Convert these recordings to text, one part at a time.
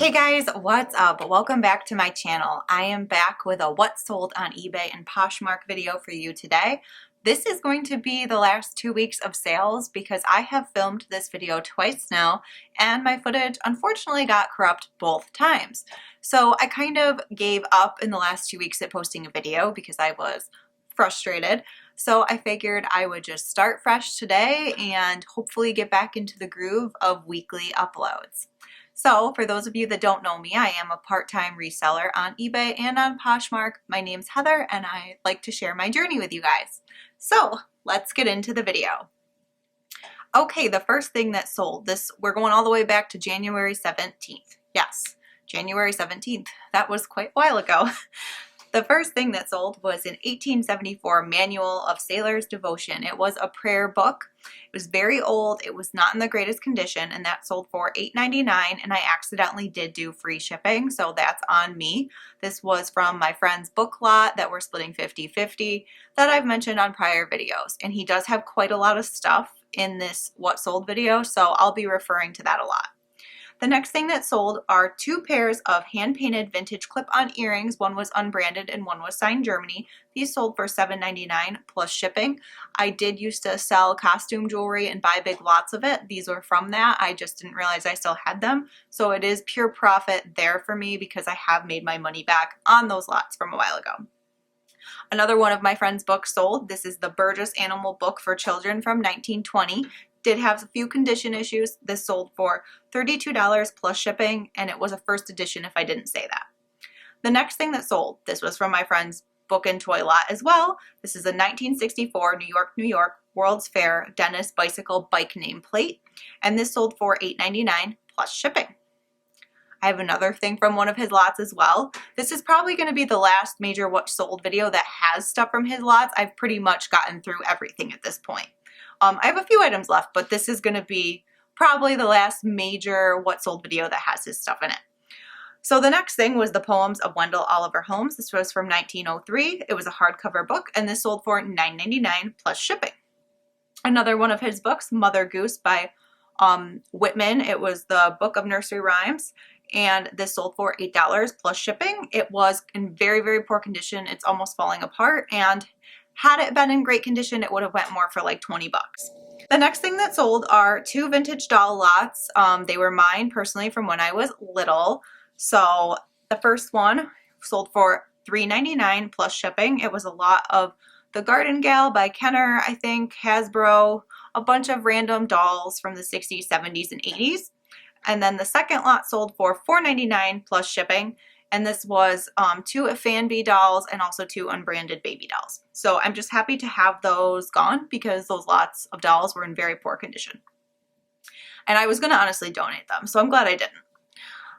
Hey guys, what's up? Welcome back to my channel. I am back with a what sold on eBay and Poshmark video for you today. This is going to be the last 2 weeks of sales because I have filmed this video twice now and my footage unfortunately got corrupt both times. So I kind of gave up in the last 2 weeks at posting a video because I was frustrated. So I figured I would just start fresh today and hopefully get back into the groove of weekly uploads. So for those of you that don't know me, I am a part-time reseller on eBay and on Poshmark. My name's Heather and I'd like to share my journey with you guys. So let's get into the video. Okay, the first thing that sold, we're going all the way back to January 17th. Yes, January 17th. That was quite a while ago. The first thing that sold was an 1874 Manual of Sailor's Devotion. It was a prayer book. It was very old. It was not in the greatest condition, and that sold for $8.99, and I accidentally did do free shipping, so that's on me. This was from my friend's book lot that we're splitting 50-50 that I've mentioned on prior videos, and he does have quite a lot of stuff in this what sold video, so I'll be referring to that a lot. The next thing that sold are 2 pairs of hand-painted vintage clip-on earrings. One was unbranded and one was signed Germany. These sold for $7.99 plus shipping. I did used to sell costume jewelry and buy big lots of it. These were from that. I just didn't realize I still had them. So it is pure profit there for me because I have made my money back on those lots from a while ago. Another one of my friend's books sold. This is the Burgess Animal Book for Children from 1920. Did have a few condition issues. This sold for $32 plus shipping, and it was a first edition if I didn't say that. The next thing that sold, this was from my friend's book and toy lot as well. This is a 1964 New York World's Fair Dennis Bicycle bike nameplate, and this sold for $8.99 plus shipping. I have another thing from one of his lots as well. This is probably going to be the last major what sold video that has stuff from his lots. I've pretty much gotten through everything at this point. I have a few items left, but this is going to be probably the last major what sold video that has his stuff in it. So the next thing was the Poems of Wendell Oliver Holmes. This was from 1903. It was a hardcover book, and this sold for $9.99 plus shipping. Another one of his books, Mother Goose by Whitman. It was the Book of Nursery Rhymes, and this sold for $8 plus shipping. It was in very, very poor condition. It's almost falling apart, and had it been in great condition, it would have went more for like 20 bucks. The next thing that sold are 2 vintage doll lots. They were mine personally from when I was little. So the first one sold for $3.99 plus shipping. It was a lot of The Garden Gal by Kenner, I think, Hasbro, a bunch of random dolls from the 60s, 70s, and 80s. And then the second lot sold for $4.99 plus shipping. And this was 2 Fanby dolls and also 2 unbranded baby dolls. So I'm just happy to have those gone because those lots of dolls were in very poor condition. And I was going to honestly donate them, so I'm glad I didn't.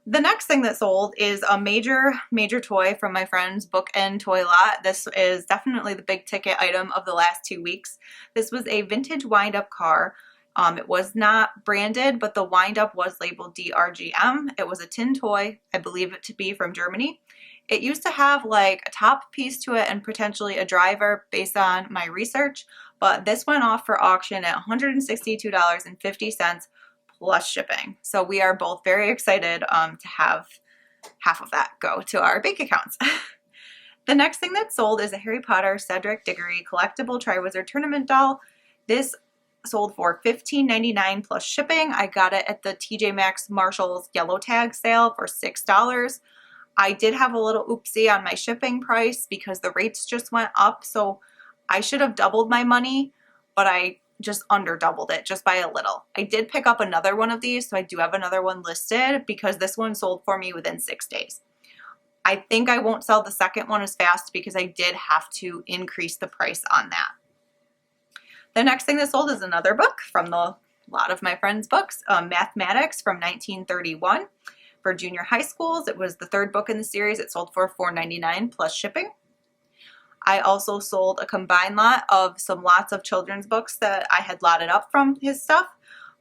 The next thing that sold is a major toy from my friend's book and toy lot. This is definitely the big ticket item of the last 2 weeks. This was a vintage wind-up car. It was not branded, but the wind-up was labeled DRGM. It was a tin toy, I believe it to be from Germany. It used to have like a top piece to it and potentially a driver based on my research, but this went off for auction at $162.50 plus shipping. So we are both very excited to have half of that go to our bank accounts. The next thing that sold is a Harry Potter Cedric Diggory collectible Triwizard Tournament doll. This sold for $15.99 plus shipping. I got it at the TJ Maxx Marshall's yellow tag sale for $6. I did have a little oopsie on my shipping price because the rates just went up, so I should have doubled my money, but I just under doubled it just by a little. I did pick up another one of these, so I do have another one listed because this one sold for me within 6 days. I think I won't sell the second one as fast because I did have to increase the price on that. The next thing that sold is another book from a lot of my friends' books, Mathematics from 1931 for junior high schools. It was the 3rd book in the series. It sold for $4.99 plus shipping. I also sold a combined lot of some lots of children's books that I had lotted up from his stuff.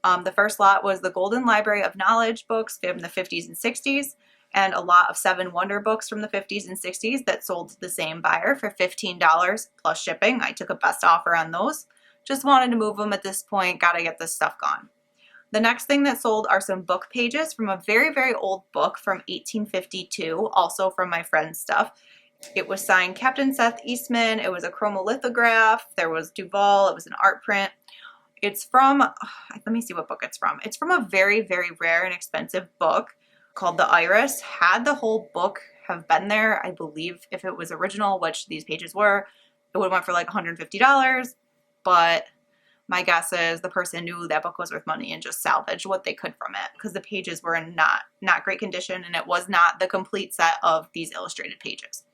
The first lot was the Golden Library of Knowledge books from the 50s and 60s, and a lot of 7 Wonder books from the 50s and 60s that sold to the same buyer for $15 plus shipping. I took a best offer on those. Just wanted to move them at this point, gotta get this stuff gone. The next thing that sold are some book pages from a very, very old book from 1852, also from my friend's stuff. It was signed Captain Seth Eastman. It was a chromolithograph. There was Duval. It was an art print. It's from, let me see what book it's from. It's from a very, very rare and expensive book called The Iris. Had the whole book have been there, I believe if it was original, which these pages were, it would have went for like $150, but my guess is the person knew that book was worth money and just salvaged what they could from it because the pages were in not great condition and it was not the complete set of these illustrated pages.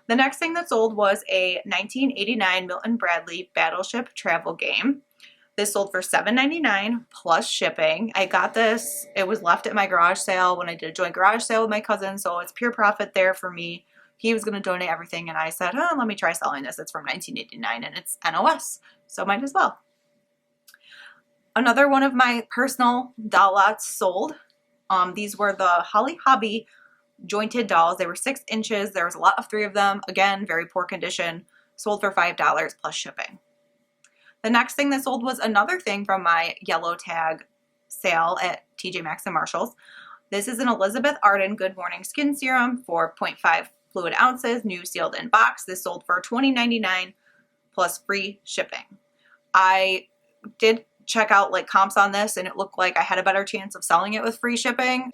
The next thing that sold was a 1989 Milton Bradley Battleship travel game. This sold for $7.99 plus shipping. I got this, it was left at my garage sale when I did a joint garage sale with my cousin, so it's pure profit there for me. He was going to donate everything and I said, oh, let me try selling this. It's from 1989 and it's NOS, so might as well. Another one of my personal doll lots sold. These were the Holly Hobby jointed dolls. They were 6 inches. There was a lot of 3 of them. Again, very poor condition. Sold for $5 plus shipping. The next thing that sold was another thing from my yellow tag sale at TJ Maxx and Marshall's. This is an Elizabeth Arden Good Morning Skin Serum for 0.5 fluid ounces, new sealed in box. This sold for $20.99 plus free shipping. I did check out like comps on this and it looked like I had a better chance of selling it with free shipping.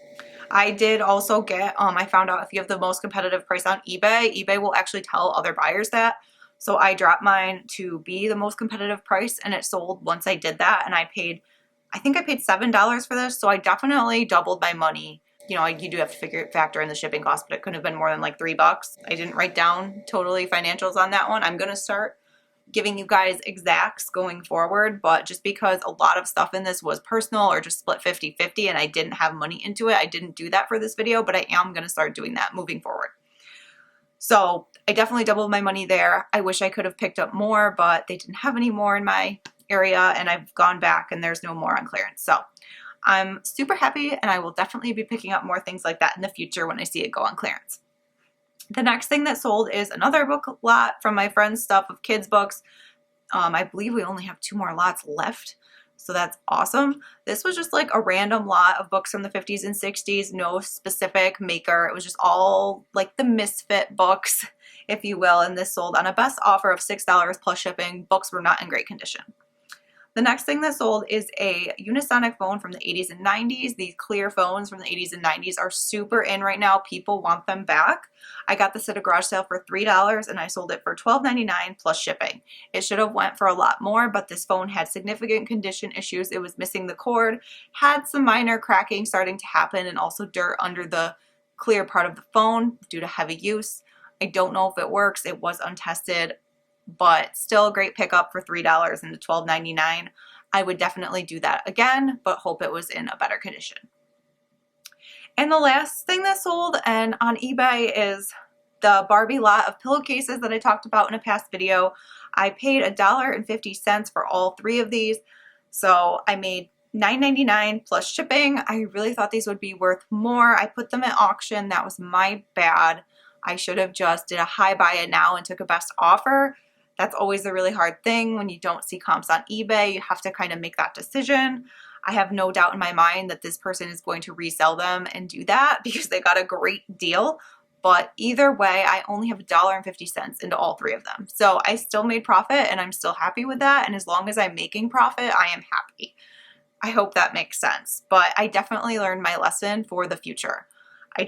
I did also get, I found out if you have the most competitive price on eBay, eBay will actually tell other buyers that. So I dropped mine to be the most competitive price and it sold once I did that. And I think I paid $7 for this. So I definitely doubled my money. You know, you do have to factor in the shipping cost, but it couldn't have been more than like $3. I didn't write down totally financials on that one. I'm going to start giving you guys exacts going forward, but just because a lot of stuff in this was personal or just split 50-50 and I didn't have money into it, I didn't do that for this video, but I am going to start doing that moving forward. So I definitely doubled my money there. I wish I could have picked up more, but they didn't have any more in my area and I've gone back and there's no more on clearance. So I'm super happy and I will definitely be picking up more things like that in the future when I see it go on clearance. The next thing that sold is another book lot from my friend's stuff of kids books. I believe we only have 2 more lots left, so that's awesome. This was just like a random lot of books from the 50s and 60s, no specific maker. It was just all like the misfit books, if you will, and this sold on a best offer of $6 plus shipping. Books were not in great condition. The next thing that sold is a Unisonic phone from the 80s and 90s. These clear phones from the 80s and 90s are super in right now. People want them back. I got this at a garage sale for $3 and I sold it for $12.99 plus shipping. It should have went for a lot more, but this phone had significant condition issues. It was missing the cord, had some minor cracking starting to happen, and also dirt under the clear part of the phone due to heavy use. I don't know if it works. It was untested, but still a great pickup for $3 and the $12.99. I would definitely do that again, but hope it was in a better condition. And the last thing that sold and on eBay is the Barbie lot of pillowcases that I talked about in a past video. I paid $1.50 for all 3 of these, so I made $9.99 plus shipping. I really thought these would be worth more. I put them at auction. That was my bad. I should have just did a high buy it now and took a best offer. That's always a really hard thing when you don't see comps on eBay. You have to kind of make that decision. I have no doubt in my mind that this person is going to resell them and do that because they got a great deal. But either way, I only have $1.50 into all 3 of them. So I still made profit and I'm still happy with that. And as long as I'm making profit, I am happy. I hope that makes sense. But I definitely learned my lesson for the future. I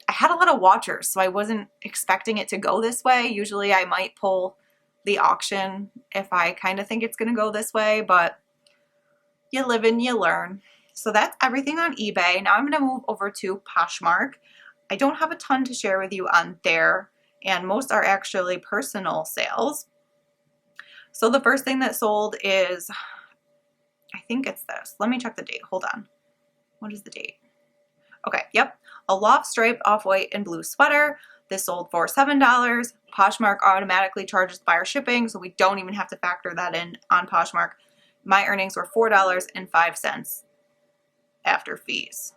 had a lot of watchers, so I wasn't expecting it to go this way. Usually I might pull the auction if I kind of think it's going to go this way, but you live and you learn. So that's everything on eBay. Now I'm going to move over to Poshmark. I don't have a ton to share with you on there, and most are actually personal sales. So the first thing that sold is, I think it's this. Let me check the date. Hold on. What is the date? Okay, yep. A loft striped off-white and blue sweater. This sold for $7. Poshmark automatically charges buyer shipping, so we don't even have to factor that in on Poshmark. My earnings were $4.05 after fees.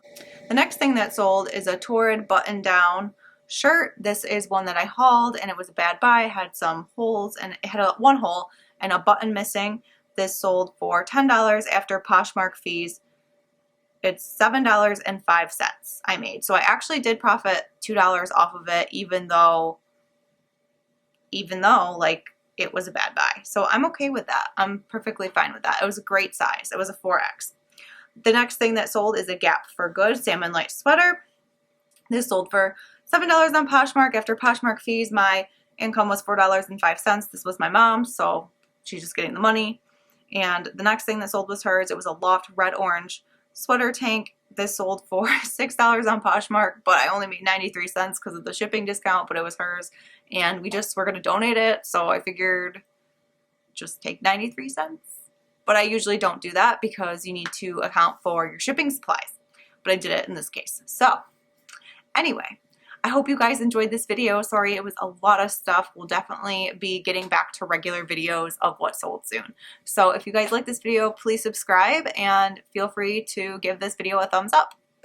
The next thing that sold is a Torrid button-down shirt. This is one that I hauled, and it was a bad buy. It had some holes, and it had one hole and a button missing. This sold for $10 after Poshmark fees. It's $7.05 I made. So I actually did profit $2 off of it, even though like it was a bad buy. So I'm okay with that. I'm perfectly fine with that. It was a great size. It was a 4X. The next thing that sold is a Gap for Good salmon light sweater. This sold for $7 on Poshmark. After Poshmark fees, my income was $4.05. This was my mom's, so she's just getting the money. And the next thing that sold was hers. It was a Loft red orange sweater tank. This sold for $6 on Poshmark, but I only made 93 cents because of the shipping discount, but it was hers. And we're going to donate it, so I figured just take 93 cents. But I usually don't do that because you need to account for your shipping supplies. But I did it in this case. So anyway, I hope you guys enjoyed this video. Sorry, it was a lot of stuff. We'll definitely be getting back to regular videos of what sold soon. So if you guys like this video, please subscribe and feel free to give this video a thumbs up.